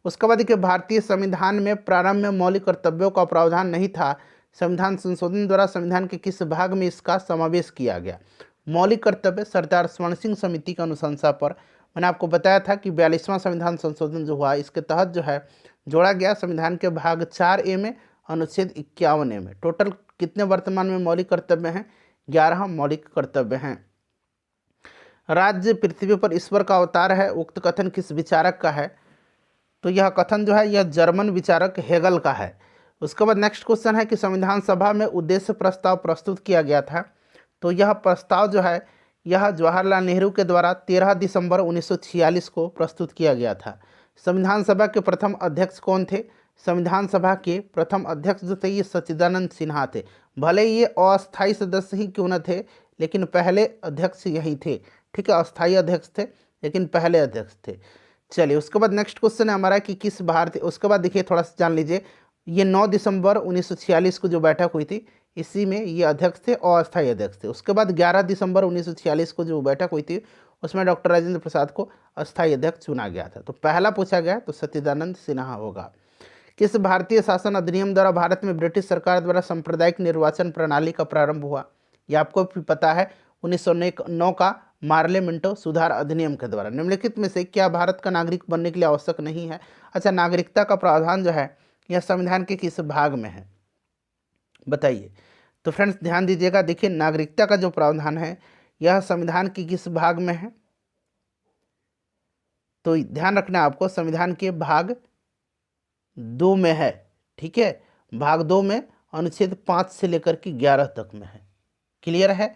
S1: उसके बाद देखिए, भारतीय संविधान में प्रारंभ में मौलिक कर्तव्यों का प्रावधान नहीं था। संविधान संशोधन द्वारा संविधान के किस भाग में इसका समावेश किया गया? मौलिक कर्तव्य सरदार स्वर्ण सिंह समिति की अनुशंसा पर, मैंने आपको बताया था कि 42वां संविधान संशोधन जो हुआ इसके तहत जो है जोड़ा गया संविधान के भाग 4A में अनुच्छेद 51A में। टोटल कितने वर्तमान में मौलिक कर्तव्य हैं? 11 मौलिक कर्तव्य हैं। राज्य पृथ्वी पर ईश्वर का अवतार है, उक्त कथन किस विचारक का है? तो यह कथन जो है यह जर्मन विचारक हेगल का है। उसके बाद नेक्स्ट क्वेश्चन है कि संविधान सभा में उद्देश्य प्रस्ताव प्रस्तुत किया गया था। तो यह प्रस्ताव जो है यह जवाहरलाल नेहरू के द्वारा 13 दिसंबर 1946 को प्रस्तुत किया गया था। संविधान सभा के प्रथम अध्यक्ष कौन थे? संविधान सभा के प्रथम अध्यक्ष जो थे ये सच्चिदानंद सिन्हा थे। भले ये अस्थायी सदस्य ही क्यों न थे, लेकिन पहले अध्यक्ष यही थे। ठीक है, अस्थायी अध्यक्ष थे लेकिन पहले अध्यक्ष थे। चलिए, उसके बाद नेक्स्ट क्वेश्चन है हमारा कि किस भारतीय, उसके बाद देखिए थोड़ा सा जान लीजिए, ये 9 दिसंबर 1946 को जो बैठक हुई थी इसी में ये अध्यक्ष थे, अस्थायी अध्यक्ष थे। उसके बाद 11 दिसंबर 1946 को जो बैठक हुई थी उसमें डॉक्टर राजेंद्र प्रसाद को अस्थायी अध्यक्ष चुना गया था। तो पहला पूछा गया तो सच्चिदानंद सिन्हा होगा। किस भारतीय शासन अधिनियम द्वारा भारत में ब्रिटिश सरकार द्वारा सांप्रदायिक निर्वाचन प्रणाली का प्रारंभ हुआ? यह आपको भी पता है, 1909 का मार्ले मिंटो सुधार अधिनियम के द्वारा। निम्नलिखित में से क्या भारत का नागरिक बनने के लिए आवश्यक नहीं है? अच्छा, नागरिकता का प्रावधान जो है यह संविधान के किस भाग में है बताइए? तो फ्रेंड्स ध्यान दीजिएगा, देखिए नागरिकता का जो प्रावधान है यह संविधान के किस भाग में है? तो ध्यान रखना आपको, संविधान के भाग 2 में है। ठीक है, भाग 2 में अनुच्छेद 5 से लेकर के 11 तक में है। क्लियर है?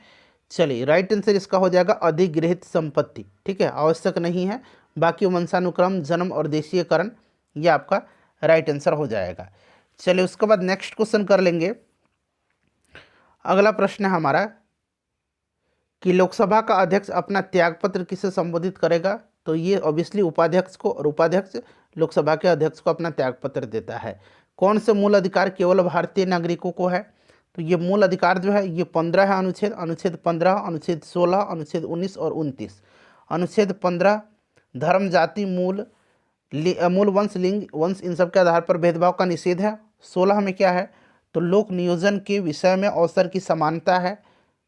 S1: चलिए, राइट आंसर इसका हो जाएगा अधिगृहित संपत्ति। ठीक है, आवश्यक नहीं है। बाकी वंशानुक्रम, जन्म और देशीयकरण ये आपका राइट आंसर हो जाएगा। चलिए, उसके बाद नेक्स्ट क्वेश्चन कर लेंगे। अगला प्रश्न है हमारा कि लोकसभा का अध्यक्ष अपना त्यागपत्र किसे संबोधित करेगा? तो ये ऑब्वियसली उपाध्यक्ष को, और उपाध्यक्ष लोकसभा के अध्यक्ष को अपना त्यागपत्र देता है। कौन से मूल अधिकार केवल भारतीय नागरिकों को है? तो ये मूल अधिकार जो है ये 15 है अनुच्छेद, अनुच्छेद 15, अनुच्छेद 16, अनुच्छेद 19 और 29। अनुच्छेद 15 धर्म, जाति, मूल वंश, लिंग, वंश इन सब के आधार पर भेदभाव का निषेध है। 16 में क्या है? तो लोक नियोजन के विषय में अवसर की समानता है।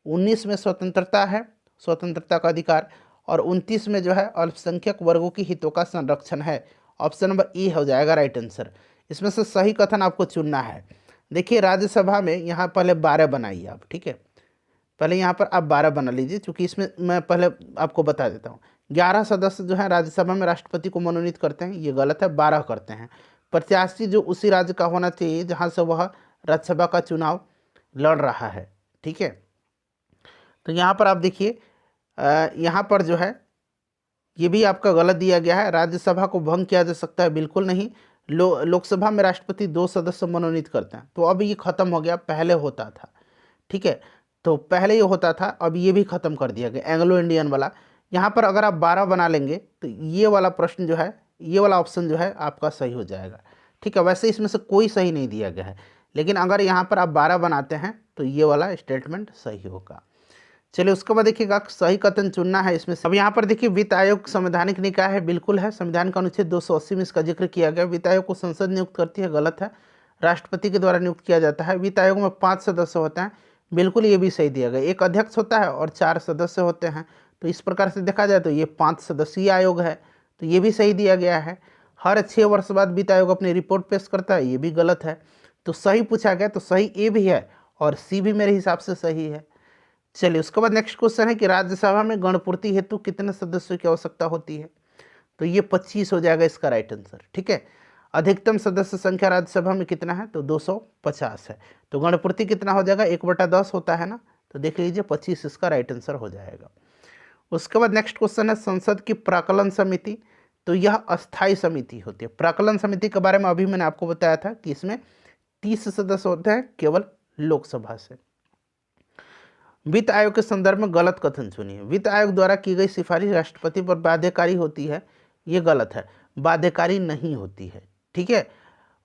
S1: 19 में स्वतंत्रता है, स्वतंत्रता का अधिकार। और 29 में जो है अल्पसंख्यक वर्गों की हितों का संरक्षण है। ऑप्शन नंबर ई हो जाएगा राइट आंसर। इसमें से सही कथन आपको चुनना है। देखिए, राज्यसभा में यहाँ पहले 12 बनाइए आप। ठीक है, पहले यहाँ पर आप 12 बना लीजिए, क्योंकि इसमें मैं पहले आपको बता देता हूँ। 11 सदस्य जो है राज्यसभा में राष्ट्रपति को मनोनीत करते हैं, ये गलत है, 12 करते हैं। प्रत्याशी जो उसी राज्य का होना चाहिए जहाँ से वह राज्यसभा का चुनाव लड़ रहा है। ठीक है, तो यहाँ पर आप देखिए, यहाँ पर जो है ये भी आपका गलत दिया गया है। राज्यसभा को भंग किया जा सकता है, बिल्कुल नहीं। लोकसभा में राष्ट्रपति 2 सदस्य मनोनीत करते हैं, तो अब ये खत्म हो गया, पहले होता था। ठीक है, तो पहले ये होता था, अब ये भी खत्म कर दिया गया, एंग्लो इंडियन वाला। यहाँ पर अगर आप 12 बना लेंगे तो ये वाला प्रश्न जो है, ये वाला ऑप्शन जो है आपका सही हो जाएगा। ठीक है, वैसे इसमें से कोई सही नहीं दिया गया है, लेकिन अगर यहाँ पर आप 12 बनाते हैं तो ये वाला स्टेटमेंट सही होगा। चलिए, उसके बाद देखिएगा सही कथन चुनना है इसमें से। अब यहाँ पर देखिए, वित्त आयोग संवैधानिक निकाय है, बिल्कुल है। संविधान का अनुच्छेद 280 में इसका जिक्र किया गया। वित्त आयोग को संसद नियुक्त करती है, गलत है। राष्ट्रपति के द्वारा नियुक्त किया जाता है। वित्त आयोग में 5 सदस्य होते हैं, बिल्कुल ये भी सही दिया गया। एक अध्यक्ष होता है और 4 सदस्य होते हैं, तो इस प्रकार से देखा जाए तो ये 5 सदस्यीय आयोग है, तो ये भी सही दिया गया है। हर 6 वर्ष बाद वित्त आयोग अपनी रिपोर्ट पेश करता है, ये भी गलत है। तो सही पूछा गया तो सही ए भी है और सी भी मेरे हिसाब से सही है। चलिए, उसके बाद नेक्स्ट क्वेश्चन है कि राज्यसभा में गणपूर्ति हेतु कितने सदस्यों की आवश्यकता होती है? तो ये 25 हो जाएगा इसका राइट आंसर। ठीक है, अधिकतम सदस्य संख्या राज्यसभा में कितना है? तो 250 है। तो गणपूर्ति कितना हो जाएगा? 1/10 होता है ना, तो देख लीजिए 25 इसका राइट आंसर हो जाएगा। उसके बाद नेक्स्ट क्वेश्चन है संसद की प्राक्कलन समिति। तो यह अस्थायी समिति होती है। प्राक्कलन समिति के बारे में अभी मैंने आपको बताया था कि इसमें 30 सदस्य होते हैं केवल लोकसभा से। वित्त आयोग के संदर्भ में गलत कथन सुनिए। वित्त आयोग द्वारा की गई सिफारिश राष्ट्रपति पर बाध्यकारी होती है, ये गलत है। बाध्यकारी नहीं होती है। ठीक है,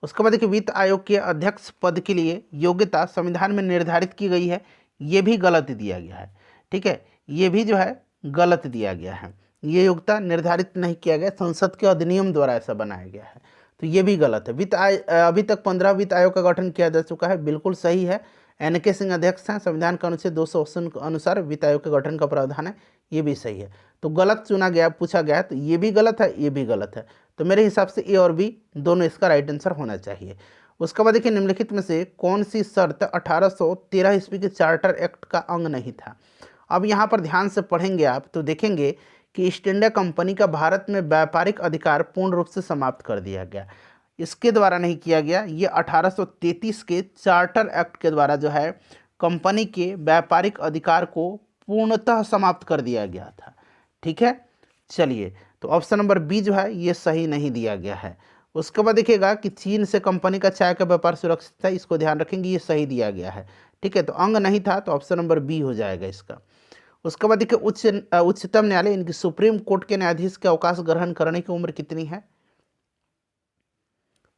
S1: उसके बाद देखिए वित्त आयोग के अध्यक्ष पद के लिए योग्यता संविधान में निर्धारित की गई है, ये भी गलत दिया गया है। ठीक है, ये भी जो है गलत दिया गया है, ये योग्यता निर्धारित नहीं किया गया, संसद के अधिनियम द्वारा ऐसा बनाया गया है, तो ये भी गलत है। अभी तक 15 वित्त आयोग का गठन किया जा चुका है, बिल्कुल सही है। NK सिंह अध्यक्ष हैं, संविधान का अनुच्छेद 280 के अनुसार वित्त आयोग के गठन का प्रावधान है, ये भी सही है। तो गलत चुना गया, पूछा गया, तो ये भी गलत है, ये भी गलत है। तो मेरे हिसाब से ए और बी दोनों इसका राइट आंसर होना चाहिए। उसके बाद देखिए निम्नलिखित में से कौन सी शर्त 1813 ईस्वी के चार्टर एक्ट का अंग नहीं था। अब यहाँ पर ध्यान से पढ़ेंगे आप तो देखेंगे कि ईस्ट इंडिया कंपनी का भारत में व्यापारिक अधिकार पूर्ण रूप से समाप्त कर दिया गया, इसके द्वारा नहीं किया गया, ये 1833 के चार्टर एक्ट के द्वारा जो है कंपनी के व्यापारिक अधिकार को पूर्णतः समाप्त कर दिया गया था। ठीक है, चलिए, तो ऑप्शन नंबर बी जो है ये सही नहीं दिया गया है। उसके बाद देखिएगा कि चीन से कंपनी का चाय का व्यापार सुरक्षित है, इसको ध्यान रखेंगे, ये सही दिया गया है। ठीक है, तो अंग नहीं था, तो ऑप्शन नंबर बी हो जाएगा इसका। उसके बाद देखिए उच्चतम न्यायालय इनकी सुप्रीम कोर्ट के न्यायाधीश के अवकाश ग्रहण करने की उम्र कितनी है,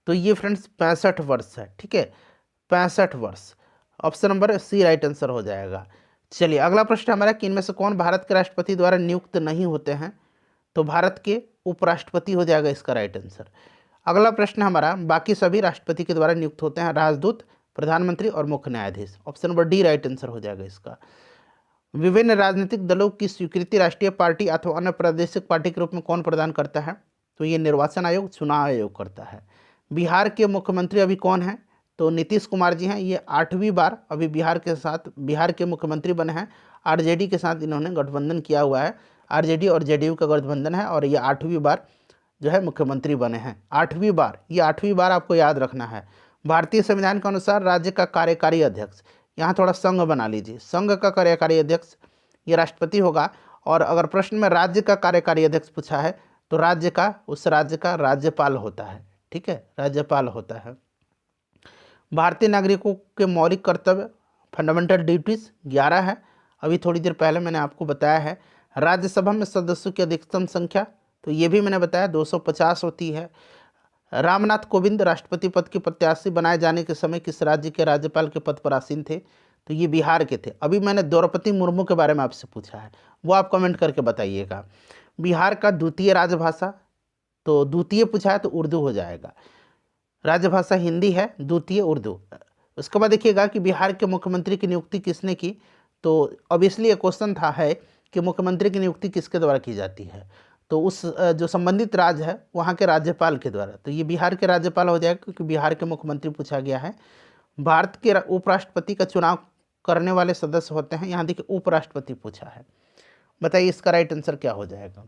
S1: तो ये फ्रेंड्स 65 वर्ष है। ठीक है, 65 वर्ष, option number C right answer हो जाएगा। चलिए अगला प्रश्न हमारा कि इनमें से कौन भारत के राष्ट्रपति द्वारा नियुक्त नहीं होते हैं, तो भारत के उपराष्ट्रपति हो जाएगा इसका राइट आंसर। अगला प्रश्न हमारा बाकी सभी राष्ट्रपति के द्वारा नियुक्त होते हैं, राजदूत, प्रधानमंत्री और मुख्य न्यायाधीश, option number D right answer हो जाएगा इसका। विभिन्न राजनीतिक दलों की स्वीकृति राष्ट्रीय पार्टी अथवा अन्य प्रादेशिक पार्टी के रूप में कौन प्रदान करता है, तो ये निर्वाचन आयोग, चुनाव आयोग करता है। बिहार के मुख्यमंत्री अभी कौन है, तो नीतीश कुमार जी हैं, ये 8वीं बार अभी बिहार के मुख्यमंत्री बने हैं। आरजेडी के साथ इन्होंने गठबंधन किया हुआ है, आरजेडी और जेडीयू का गठबंधन है, और ये 8वीं बार जो है मुख्यमंत्री बने हैं। 8वीं बार, ये 8वीं बार आपको याद रखना है। भारतीय संविधान के अनुसार राज्य का कार्यकारी अध्यक्ष, यहाँ थोड़ा संघ बना लीजिए, संघ का कार्यकारी अध्यक्ष ये राष्ट्रपति होगा, और अगर प्रश्न में राज्य का कार्यकारी अध्यक्ष पूछा है तो राज्य का, उस राज्य का राज्यपाल होता है। ठीक है, राज्यपाल होता है। भारतीय नागरिकों के मौलिक कर्तव्य फंडामेंटल ड्यूटीज 11 है, अभी थोड़ी देर पहले मैंने आपको बताया है। राज्यसभा में सदस्यों की अधिकतम संख्या, तो ये भी मैंने बताया 250 होती है। रामनाथ कोविंद राष्ट्रपति पद के प्रत्याशी बनाए जाने के समय किस राज्य के राज्यपाल के पद पर आसीन थे, तो ये बिहार के थे। अभी मैंने द्रौपदी मुर्मू के बारे में आपसे पूछा है, वो आप कमेंट करके बताइएगा। बिहार का द्वितीय राजभाषा, तो द्वितीय पूछा है तो उर्दू हो जाएगा। राजभाषा हिंदी है, द्वितीय उर्दू। उसके बाद देखिएगा कि बिहार के मुख्यमंत्री की नियुक्ति किसने की, तो ऑब्वियसली ये क्वेश्चन था है कि मुख्यमंत्री की नियुक्ति किसके द्वारा की जाती है, तो उस जो संबंधित राज्य है वहाँ के राज्यपाल के द्वारा, तो ये बिहार के राज्यपाल हो जाएगा, क्योंकि बिहार के मुख्यमंत्री पूछा गया है। भारत के उपराष्ट्रपति का चुनाव करने वाले सदस्य होते हैं, यहाँ देखिए उपराष्ट्रपति पूछा है, बताइए इसका राइट आंसर क्या हो जाएगा।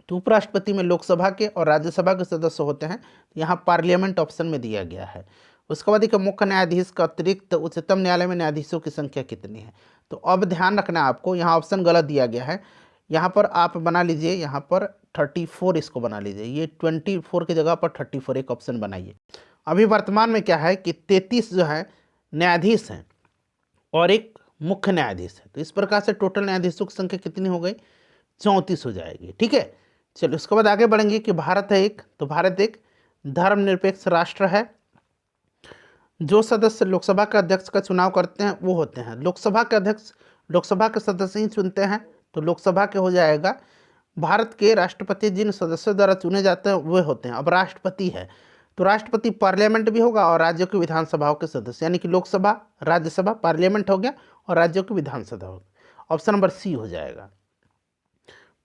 S1: तो उपराष्ट्रपति में लोकसभा के और राज्यसभा के सदस्य होते हैं, यहाँ पार्लियामेंट ऑप्शन में दिया गया है। उसके बाद देखिए मुख्य न्यायाधीश का अतिरिक्त उच्चतम न्यायालय में न्यायाधीशों की संख्या कितनी है, तो अब ध्यान रखना आपको, यहाँ ऑप्शन गलत दिया गया है। यहाँ पर आप बना लीजिए, यहाँ पर 34 इसको बना लीजिए, ये 24 की जगह पर 34 एक ऑप्शन बनाइए। अभी वर्तमान में क्या है कि 33 जो है न्यायाधीश हैं और एक मुख्य न्यायाधीश है, तो इस प्रकार से टोटल न्यायाधीशों की संख्या कितनी हो गई, 34 हो जाएगी। ठीक है, चलिए उसके बाद आगे बढ़ेंगे कि भारत है एक, तो भारत एक धर्मनिरपेक्ष राष्ट्र है। जो सदस्य लोकसभा के अध्यक्ष का चुनाव करते हैं वो होते हैं लोकसभा के अध्यक्ष, लोकसभा के सदस्य ही चुनते हैं, तो लोकसभा के हो जाएगा। भारत के राष्ट्रपति जिन सदस्यों द्वारा चुने जाते हैं वे होते हैं। अब राष्ट्रपति है तो राष्ट्रपति पार्लियामेंट भी होगा और राज्यों की विधानसभाओं के सदस्य, यानी कि लोकसभा, राज्यसभा, पार्लियामेंट हो गया और राज्यों की विधानसभा हो गया, ऑप्शन नंबर सी हो जाएगा।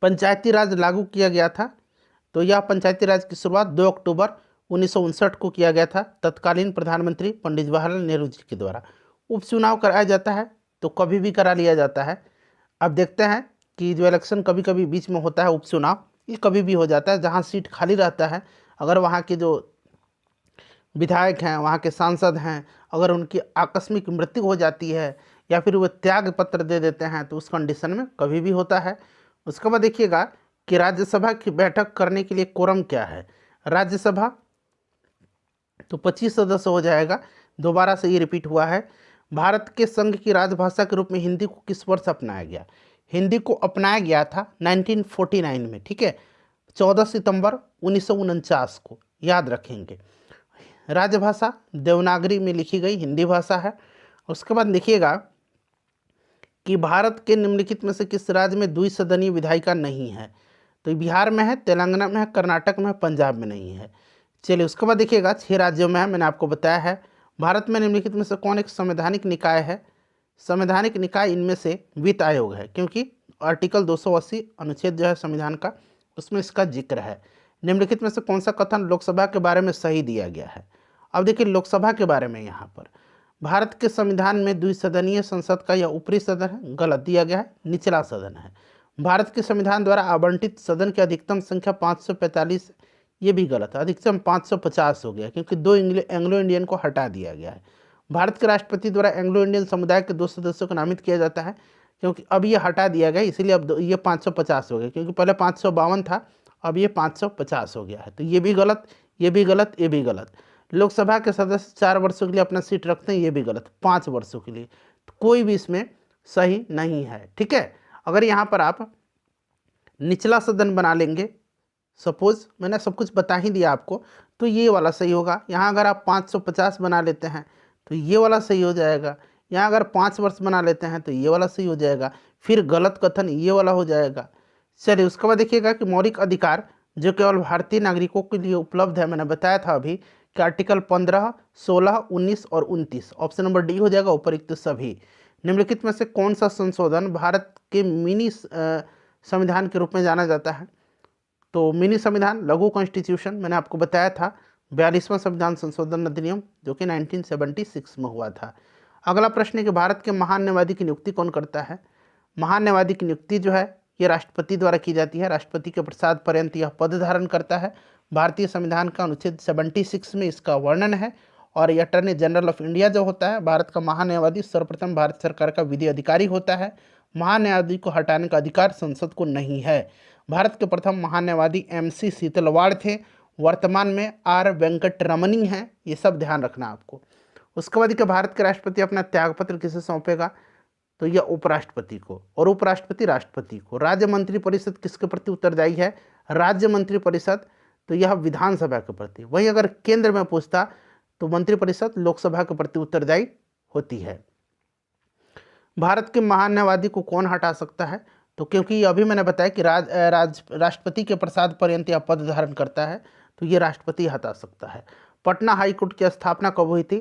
S1: पंचायती राज लागू किया गया था, तो यह पंचायती राज की शुरुआत 2 अक्टूबर 1959 को किया गया था तत्कालीन प्रधानमंत्री पंडित जवाहरलाल नेहरू जी के द्वारा। उपचुनाव कराया जाता है तो कभी भी करा लिया जाता है। अब देखते हैं कि जो इलेक्शन कभी कभी बीच में होता है उपचुनाव, ये कभी भी हो जाता है, जहाँ सीट खाली रहता है, अगर वहाँ के जो विधायक हैं, वहाँ के सांसद हैं, अगर उनकी आकस्मिक मृत्यु हो जाती है या फिर वो त्याग पत्र दे देते हैं, तो उस कंडीशन में कभी भी होता है। उसके बाद देखिएगा कि राज्यसभा की बैठक करने के लिए कोरम क्या है। राज्यसभा तो 25 सदस्य हो जाएगा, दोबारा से ये रिपीट हुआ है। भारत के संघ की राजभाषा के रूप में हिंदी को किस वर्ष अपनाया गया। हिंदी को अपनाया गया था 1949 में, ठीक है, 14 सितंबर 1949 को, याद रखेंगे। राजभाषा देवनागरी में लिखी गई हिंदी भाषा है। उसके बाद लिखिएगा कि भारत के निम्नलिखित में से किस राज्य में द्विसदनीय विधायिका नहीं है? तो बिहार में है, तेलंगाना में है, कर्नाटक में है, पंजाब में नहीं है। चलिए उसके बाद देखिएगा 6 राज्यों में है, मैंने आपको बताया है। भारत में निम्नलिखित में से कौन एक संवैधानिक निकाय है? संवैधानिक निकाय इनमें से वित्त आयोग है, क्योंकि आर्टिकल 280 अनुच्छेद जो है संविधान का, उसमें इसका जिक्र है। निम्नलिखित में से कौन सा कथन लोकसभा के बारे में सही दिया गया है? अब देखिए लोकसभा के बारे में, यहाँ पर भारत के संविधान में द्विसदनीय संसद का यह ऊपरी सदन है, गलत दिया गया है, निचला सदन है। भारत के संविधान द्वारा आवंटित सदन की अधिकतम संख्या 545, ये भी गलत है, अधिकतम 550 हो गया, क्योंकि 2 एंग्लो इंडियन को हटा दिया गया है। भारत के राष्ट्रपति द्वारा एंग्लो इंडियन समुदाय के 2 सदस्यों को नामित किया जाता है, क्योंकि अब ये हटा दिया गया, इसीलिए अब ये 550 हो गया, क्योंकि पहले 552 था, अब ये 550 हो गया है। तो ये भी गलत, ये भी गलत, ये भी गलत। लोकसभा के सदस्य 4 वर्षों के लिए अपना सीट रखते हैं, ये भी गलत, 5 वर्षों के लिए। तो कोई भी इसमें सही नहीं है, ठीक है। अगर यहाँ पर आप निचला सदन बना लेंगे, सपोज मैंने सब कुछ बता ही दिया आपको, तो ये वाला सही होगा। यहाँ अगर आप 550 बना लेते हैं तो ये वाला सही हो जाएगा। यहाँ अगर 5 वर्ष बना लेते हैं तो ये वाला सही हो जाएगा। फिर गलत कथन ये वाला हो जाएगा। चलिए उसके बाद देखिएगा कि मौलिक अधिकार जो केवल भारतीय नागरिकों के लिए उपलब्ध है, मैंने बताया था अभी कि आर्टिकल 15, 16, 19 और 29, ऑप्शन नंबर डी हो जाएगा उपरोक्त सभी। निम्नलिखित में से कौन सा संशोधन भारत के मिनी संविधान के रूप में जाना जाता है? तो मिनी संविधान, लघु कॉन्स्टिट्यूशन, मैंने आपको बताया था 42वां संविधान संशोधन अधिनियम, जो कि 1976 में हुआ था। अगला प्रश्न है कि भारत के महान न्यायवादी की नियुक्ति कौन करता है? महान न्यायवादी की नियुक्ति जो है ये राष्ट्रपति द्वारा की जाती है। राष्ट्रपति के प्रसाद पर्यंत यह पद धारण करता है। भारतीय संविधान का अनुच्छेद 76 में इसका वर्णन है। और ये अटर्नी जनरल ऑफ इंडिया जो होता है, भारत का महान न्यायवादी, सर्वप्रथम भारत सरकार का विधि अधिकारी होता है। महान न्यायाधीश को हटाने का अधिकार संसद को नहीं है। भारत के प्रथम महान न्यायवादी MC सीतलवाड़ थे, वर्तमान में R वेंकटरमणी हैं। ये सब ध्यान रखना आपको। उसके बाद कि भारत के राष्ट्रपति अपना त्यागपत्र किसे सौंपेगा? तो यह उपराष्ट्रपति को, और उपराष्ट्रपति राष्ट्रपति को। राज्य मंत्रिपरिषद किसके प्रति उत्तरदायी है? राज्य मंत्रिपरिषद, तो यह विधानसभा के प्रति। वहीं अगर केंद्र में पूछता तो मंत्रिपरिषद लोकसभा के प्रति उत्तरदायी होती है। भारत के महान न्यायवादी को कौन हटा सकता है? तो क्योंकि अभी मैंने बताया कि राष्ट्रपति के प्रसाद पर्यंत यह पद धारण करता है, तो ये राष्ट्रपति हटा सकता है। पटना हाई कोर्ट की स्थापना कब हुई थी?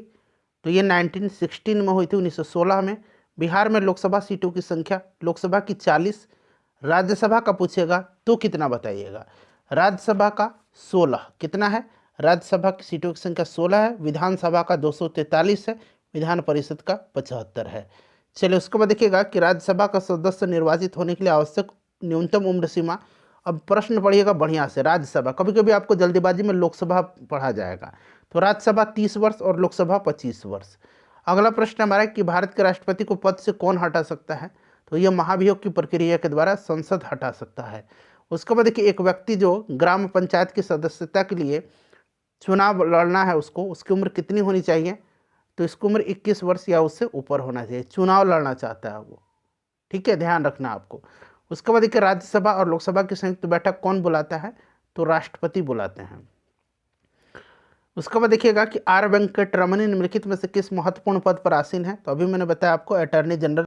S1: तो ये 1916 में हुई थी, 1916 में। बिहार में लोकसभा सीटों की संख्या, लोकसभा की 40, राज्यसभा का पूछेगा तो कितना बताइएगा? राज्यसभा का 16, कितना है? राज्यसभा की सीटों की संख्या 16 है। विधानसभा का 243 है। विधान परिषद का 75 है। चलिए उसके बाद देखिएगा कि राज्यसभा का सदस्य निर्वाचित होने के लिए आवश्यक न्यूनतम उम्र सीमा। अब प्रश्न पढ़िएगा बढ़िया से। राज्यसभा, कभी कभी आपको जल्दीबाजी में लोकसभा पढ़ा जाएगा, तो राज्यसभा 30 वर्ष और लोकसभा 25 वर्ष। अगला प्रश्न हमारा कि भारत के राष्ट्रपति को पद से कौन हटा सकता है? तो यह महाभियोग की प्रक्रिया के द्वारा संसद हटा सकता है। उसके बाद देखिए एक व्यक्ति जो ग्राम पंचायत की सदस्यता के लिए चुनाव लड़ना है, उसकी उम्र कितनी होनी चाहिए? तो इसकी उम्र 21 वर्ष या उससे ऊपर होना चाहिए। चुनाव लड़ना चाहता है वो, ठीक है, ध्यान रखना आपको। उसके बाद देखिए राज्यसभा और लोकसभा की संयुक्त बैठक कौन बुलाता है? तो राष्ट्रपति बुलाते हैं। उसके बाद देखिएगा कि R वेंकटरमणी निम्नलिखित में से किस महत्वपूर्ण पद पर आसीन है? तो अभी मैंने बताया आपको अटॉर्नी जनरल